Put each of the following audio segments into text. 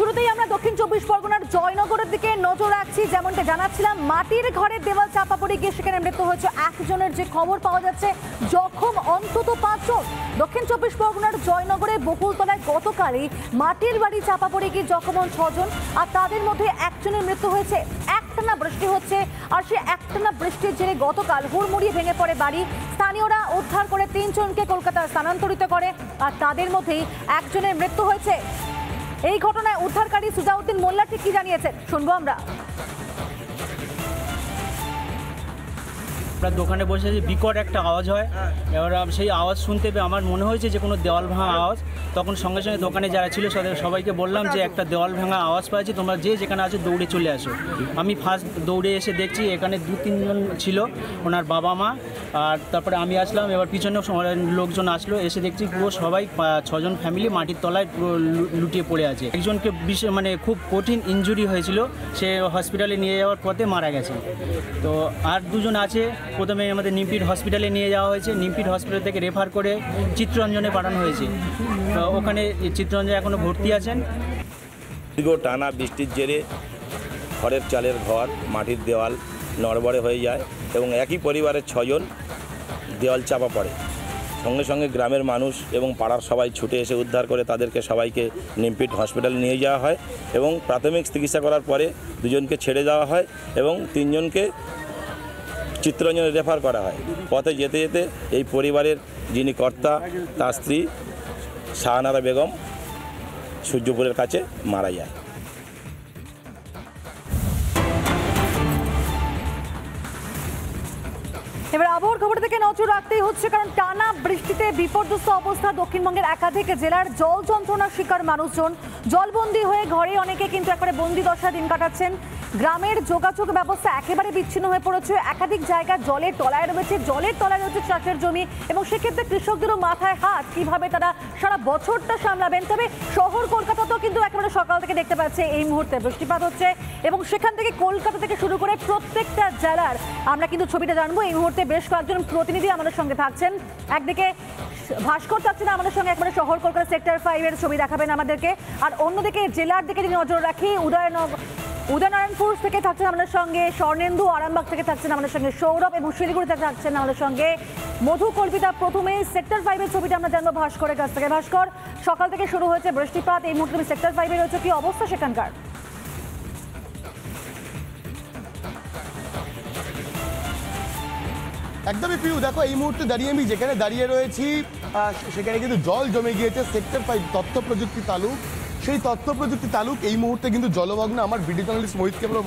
শুরুতেই আমরা দক্ষিণ 24 পরগনার জয়নগরের দিকে নজর রাখছি। যেমনটা জানাচ্ছিলাম, মাটির ঘরের দেওয়াল চাপা পড়ে গিয়ে সেখানে মৃত্যু হয়েছে একজনের, যে খবর পাওয়া যাচ্ছে জখম অন্তত 5 জন। দক্ষিণ 24 পরগনার জয়নগরে বকুলতলায় গতকালই মাটির বাড়ি চাপা পড়ে গিয়ে জখম হন 6 জন, আর তাদের মধ্যে একজনের মৃত্যু হয়েছে। একটানা বৃষ্টি হচ্ছে, আর সে একটানা বৃষ্টির জেরে গতকাল হুড়মুড়িয়ে ভেঙে পড়ে বাড়ি। স্থানীয়রা উদ্ধার করে 3 জনকে কলকাতায় স্থানান্তরিত করে, আর তাদের মধ্যেই একজনের মৃত্যু হয়েছে। এই ঘটনায় উদ্ধারকারী সুজাউদ্দিন মোল্লা ঠিক কি জানিয়েছেন শুনবো আমরা। দোকানে বসে যে বিকট একটা আওয়াজ হয়, এবার সেই আওয়াজ শুনতে পেয়ে আমার মনে হয়েছে যে কোনো দেওয়াল ভাঙা আওয়াজ। তখন সঙ্গে সঙ্গে দোকানে যারা ছিল সবাইকে বললাম যে একটা দেওয়াল ভাঙা আওয়াজ পাচ্ছি, তোমরা যে যেখানে আছো দৌড়ে চলে আসো। আমি ফার্স্ট দৌড়ে এসে দেখছি এখানে 2-3 জন ছিল, ওনার বাবা মা, আর তারপরে আমি আসলাম। এবার পিছনে লোকজন আসলো, এসে দেখছি পুরো সবাই 6 জন ফ্যামিলি মাটির তলায় পুরো লুটিয়ে পড়ে আছে। একজনকে মানে খুব কঠিন ইনজুরি হয়েছিল, সে হসপিটালে নিয়ে যাওয়ার পথে মারা গেছে। তো আর 2 জন আছে, প্রথমে আমাদের নিমপিট হসপিটালে নিয়ে যাওয়া হয়েছে, নিমপিট হসপিটাল থেকে রেফার করে চিত্তরঞ্জনে পাঠানো হয়েছে। তো ওখানে চিত্তরঞ্জনে এখনও ভর্তি আছেন। দীর্ঘ টানা বৃষ্টির জেরে খড়ের চালের ঘর, মাটির দেওয়াল নড়বড়ে হয়ে যায় এবং একই পরিবারের 6 জন দেওয়াল চাপা পড়ে। সঙ্গে সঙ্গে গ্রামের মানুষ এবং পাড়ার সবাই ছুটে এসে উদ্ধার করে তাদেরকে সবাইকে নিমপিট হসপিটালে নিয়ে যাওয়া হয় এবং প্রাথমিক চিকিৎসা করার পরে 2 জনকে ছেড়ে দেওয়া হয় এবং 3 জনকে চিত্তরঞ্জনে রেফার করা হয়। পথে যেতে যেতে এই পরিবারের যিনি কর্তা, তার স্ত্রী শাহানারা বেগম সূর্যপুরের কাছে মারা যায়। এবার আবহাওয়ার খবর থেকে নজর রাখতেই হচ্ছে, কারণ টানা বৃষ্টিতে বিপর্যস্ত অবস্থা দক্ষিণবঙ্গের একাধিক জেলার। জল যন্ত্রণার শিকার মানুষজন, জলবন্দী হয়ে ঘরে অনেকে কিন্তু একবারে বন্দি দশা দিন কাটাচ্ছেন। গ্রামের যোগাযোগ ব্যবস্থা একেবারে বিচ্ছিন্ন হয়ে পড়েছে। একাধিক জায়গায় জলের তলায় রয়েছে চাষের জমি, এবং সেক্ষেত্রে কৃষকদেরও মাথায় হাত, কিভাবে তারা সারা বছরটা সামলাবেন। তবে শহর কলকাতাতেও কিন্তু একেবারে সকাল থেকে দেখতে পাচ্ছে এই মুহূর্তে বৃষ্টিপাত হচ্ছে, এবং সেখান থেকে কলকাতা থেকে শুরু করে প্রত্যেকটা জেলার আমরা কিন্তু ছবিটা জানবো। এই মুহূর্তে বেশ কয়েকজন প্রতিনিধি আমাদের সঙ্গে থাকছেন। একদিকে ভাস্কর থাকছেন আমাদের সঙ্গে, একবারে শহর কলকাতা সেক্টর 5 এর ছবি দেখাবেন আমাদেরকে, আর অন্যদিকে জেলার দিকে যদি নজর রাখি, উদয়নারায়ণপুর থেকে থাকছেন আমাদের সঙ্গে স্বর্ণেন্দু, আরামবাগ থেকে থাকছেন আমাদের সঙ্গে সৌরভ, এবং শিলিগুড়ি থেকে থাকছেন আমাদের সঙ্গে মধু কল্পিতা। প্রথমে সেক্টর 5 এর ছবিটা আমরা জানবো ভাস্করের কাছ থেকে। ভাস্কর, সকাল থেকে শুরু হয়েছে বৃষ্টিপাত, এই মুহূর্তে সেক্টর 5 এ রয়েছে, কি অবস্থা সেখানকার? একদমই প্রিয়, দেখো এই মুহূর্তে দাঁড়িয়ে আমি যেখানে দাঁড়িয়ে রয়েছি সেখানে কিন্তু জল জমে গিয়েছে সেক্টর 5 তথ্য প্রযুক্তি তালুক। সেই তথ্য প্রযুক্তি তালুক এই মুহূর্তে কিন্তু জলমগ্ন। আমার ভিডিও জার্নালিস্ট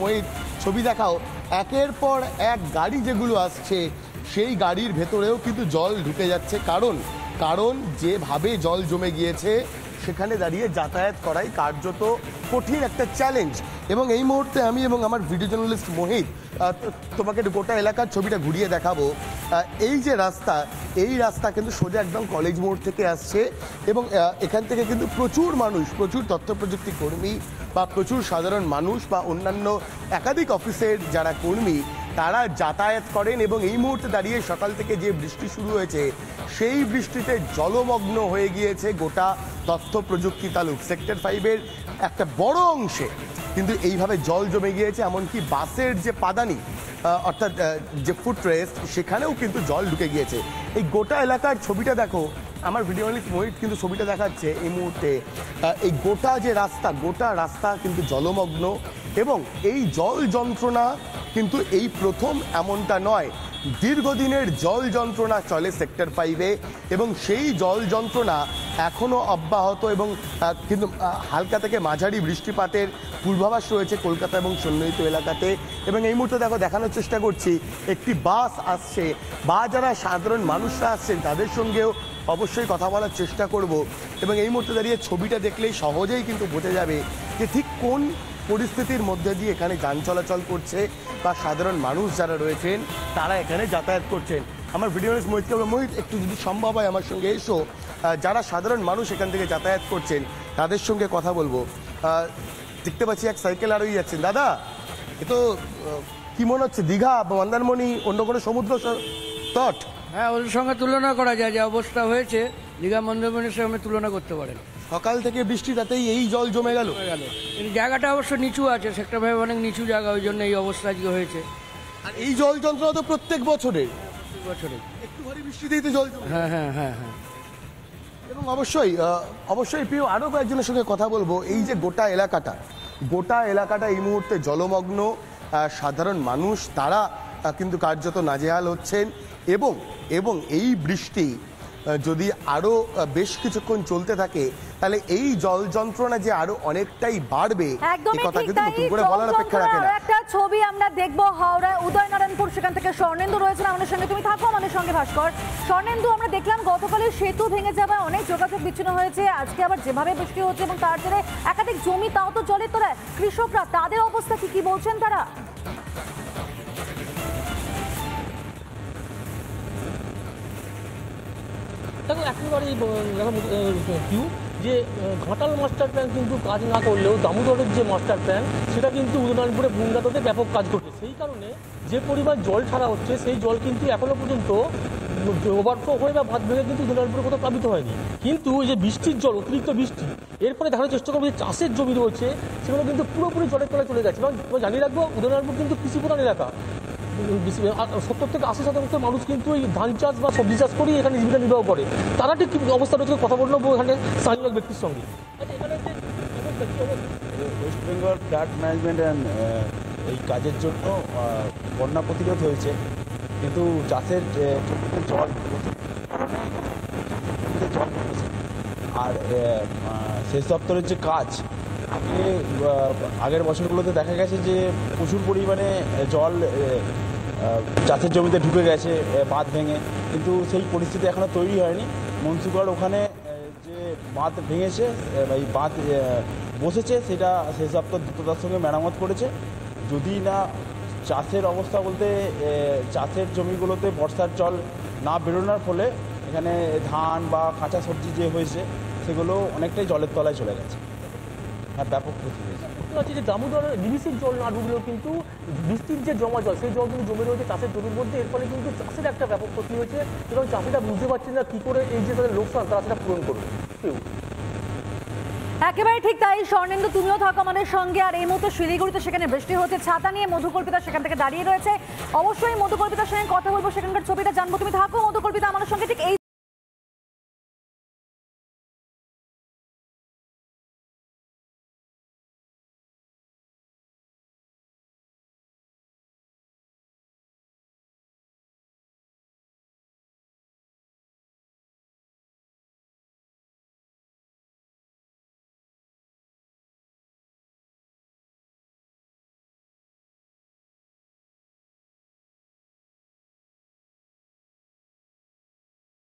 মোহিত ছবি দেখাও। একের পর এক গাড়ি যেগুলো আসছে, সেই গাড়ির ভেতরেও কিন্তু জল ঢুকে যাচ্ছে। কারণ যেভাবে জল জমে গিয়েছে সেখানে দাঁড়িয়ে যাতায়াত করাই কার্যত কঠিন একটা চ্যালেঞ্জ। এবং এই মুহূর্তে আমি এবং আমার ভিডিও জার্নালিস্ট মোহিত তোমাকে গোটা এলাকার ছবিটা ঘুরিয়ে দেখাবো। এই যে রাস্তা, এই রাস্তা কিন্তু সোজা একদম কলেজ মোড় থেকে আসছে, এবং এখান থেকে কিন্তু প্রচুর মানুষ, প্রচুর তথ্য প্রযুক্তি কর্মী বা প্রচুর সাধারণ মানুষ বা অন্যান্য একাধিক অফিসের যারা কর্মী, তারা যাতায়াত করেন। এবং এই মুহূর্তে দাঁড়িয়ে সকাল থেকে যে বৃষ্টি শুরু হয়েছে, সেই বৃষ্টিতে জলমগ্ন হয়ে গিয়েছে গোটা তথ্য প্রযুক্তি তালুক। সেক্টর 5 এর একটা বড় অংশে কিন্তু এইভাবে জল জমে গিয়েছে, এমনকি বাসের যে পাদানি অর্থাৎ যে ফুটরেস্ট, সেখানেও কিন্তু জল ঢুকে গিয়েছে। এই গোটা এলাকার ছবিটা দেখো, আমার ভিডিও জার্নালিস্ট মোহিত কিন্তু ছবিটা দেখাচ্ছে এই মুহূর্তে। এই গোটা যে রাস্তা, গোটা রাস্তা কিন্তু জলমগ্ন, এবং এই জল যন্ত্রণা কিন্তু এই প্রথম এমনটা নয়। দীর্ঘদিনের জল যন্ত্রণা চলে সেক্টর 5 এবং সেই জল যন্ত্রণা এখনও অব্যাহত, এবং কিন্তু হালকা থেকে মাঝারি বৃষ্টিপাতের পূর্বাভাস রয়েছে কলকাতা এবং সন্নিহিত এলাকাতে। এবং এই মুহূর্তে দেখানোর চেষ্টা করছি, একটি বাস আসছে, বা যারা সাধারণ মানুষরা আসছেন তাদের সঙ্গেও অবশ্যই কথা বলার চেষ্টা করব। এবং এই মুহূর্তে দাঁড়িয়ে ছবিটা দেখলেই সহজেই কিন্তু বোঝা যাবে যে ঠিক কোন পরিস্থিতির মধ্যে দিয়ে এখানে যান চলাচল করছে, বা সাধারণ মানুষ যারা রয়েছেন তারা এখানে যাতায়াত করছেন। আমার ভিডিও মোহিত একটু যদি সম্ভব হয় আমার সঙ্গে এসো, যারা সাধারণ মানুষ এখান থেকে যাতায়াত করছেন তাদের সঙ্গে কথা বলবো। দেখতে পাচ্ছি এক সাইকেল আরোহী যাচ্ছেন। দাদা, এ তো কি মনে হচ্ছে, দীঘা বা মন্দারমণি অন্য কোনো সমুদ্র তট? হ্যাঁ, ওর সঙ্গে তুলনা করা যায়, যে অবস্থা হয়েছে দীঘা মন্দারমণির সঙ্গে তুলনা করতে পারেন। সকাল থেকে বৃষ্টি রাতেই এই জল জমে গেল। কিন্তু জায়গাটা অবশ্য নিচু আছে, সেক্টরভাবে অনেক নিচু জায়গা, ওই জন্য এই অবস্থা আজকে হয়েছে। আর এই জল যন্ত্রণা তো প্রত্যেক বছরে বছরে একটু ভারী বৃষ্টিতেই তো জল জমে। হ্যাঁ হ্যাঁ হ্যাঁ হ্যাঁ। এবং অবশ্যই প্রিয় আরও কয়েকজনের সঙ্গে কথা বলবো। এই যে গোটা এলাকাটা এই মুহূর্তে জলমগ্ন, সাধারণ মানুষ তারা কিন্তু কার্যত নাজেহাল হচ্ছেন। এবং এই বৃষ্টি যদি আরও বেশ কিছুক্ষণ চলতে থাকে তাহলে এই জল যন্ত্রণা যে আরো অনেকটাই বাড়বে এই কথা কিন্তু নতুন করে বলার অপেক্ষা রাখে না। একটা ছবি আমরা দেখবো হাওড়া উদয়নারায়ণপুর, সেখান থেকে স্বর্ণেন্দু রয়েছেন আমাদের সঙ্গে। তুমি থাকো আমাদের সঙ্গে ভাস্কর। স্বর্ণেন্দু, আমরা দেখলাম গতকালের সেতু ভেঙে যাওয়ায় অনেক যোগাযোগ বিচ্ছিন্ন হয়েছে, আজকে আবার যেভাবে বৃষ্টি হচ্ছে এবং তার জেরে একাধিক জমি তাও তো জলের তলায়। কৃষকরা তাদের অবস্থা কি বলছেন তারা? দেখো একেবারেই কিউ যে ঘাটাল মাস্টার প্ল্যান কিন্তু কাজ না করলেও দামোদরের যে মাস্টার প্ল্যান সেটা কিন্তু উদয়নারায়ণপুরে বুঙ্গাটাতে ব্যাপক কাজ করছে। সেই কারণে যে পরিমাণ জল ছাড়া হচ্ছে সেই জল কিন্তু এখনো পর্যন্ত ওভারফ্লো হয়ে বা বাঁধ ভেঙে কিন্তু উদয়নারায়ণপুরে কোথাও প্লাবিত হয়নি। কিন্তু এই যে বৃষ্টির জল, অতিরিক্ত বৃষ্টি, এরপরে দেখানোর চেষ্টা করবো যে চাষের জমি রয়েছে সেগুলো কিন্তু পুরোপুরি জলের তলায় চলে গেছে। এবং জানিয়ে রাখবো উদয়নারায়ণপুর কিন্তু কৃষিপ্রধান এলাকা, 70 থেকে 80% মানুষ কিন্তু এই ধান চাষ বা সবজি চাষ করেই এখানে জীবিকা নির্বাহ করে। তারা ঠিক অবস্থা রয়েছে কথা বলবো এখানে স্থানীয় ব্যক্তির সঙ্গে। West Bengal flood management and এই কাজের জন্য বন্যা প্রতিরোধ হয়েছে, কিন্তু চাষের জল আর সেচ দপ্তরের যে কাজ আগের বছরগুলোতে দেখা গেছে যে প্রচুর পরিমাণে জল চাষের জমিতে ঢুকে গেছে বাঁধ ভেঙে, কিন্তু সেই পরিস্থিতি এখনও তৈরি হয়নি। মনসুগড় ওখানে যে বাঁধ ভেঙেছে, এই বাঁধ বসেছে, সেটা সেচ দপ্তর দ্রুততার সঙ্গে মেরামত করেছে। যদি না চাষের অবস্থা বলতে চাষের জমিগুলোতে বর্ষার জল না বেরোনোর ফলে এখানে ধান বা কাঁচা সবজি যে হয়েছে সেগুলো অনেকটাই জলের তলায় চলে গেছে। হ্যাঁ, ব্যাপক ক্ষতি হয়েছে। হচ্ছে যে দামোদরের ডিবিসির জল না ঢুকলেও কিন্তু বৃষ্টির যে জমা জল সেই জল কিন্তু জমে রয়েছে চাষের জমির মধ্যে। এর ফলে কিন্তু চাষের একটা ব্যাপক ক্ষতি হয়েছে এবং চাষিরা বুঝতে পারছেন না কী করে এই যে তাদের লোকসান তারা সেটা পূরণ করবে। একেবারে ঠিক তাই। স্বর্ণেন্দু, তুমিও থাকো আমাদের সঙ্গে। আর এই মুহূর্তে শিলিগুড়িতে সেখানে বৃষ্টি হচ্ছে, ছাতা নিয়ে মধুকল্পিতা সেখান থেকে দাঁড়িয়ে রয়েছে। অবশ্যই মধুকল্পিতার সঙ্গে কথা বলবো, সেখানকার ছবিটা জানবো। তুমি থাকো মধুকল্পিতা আমাদের সঙ্গে। ঠিক এই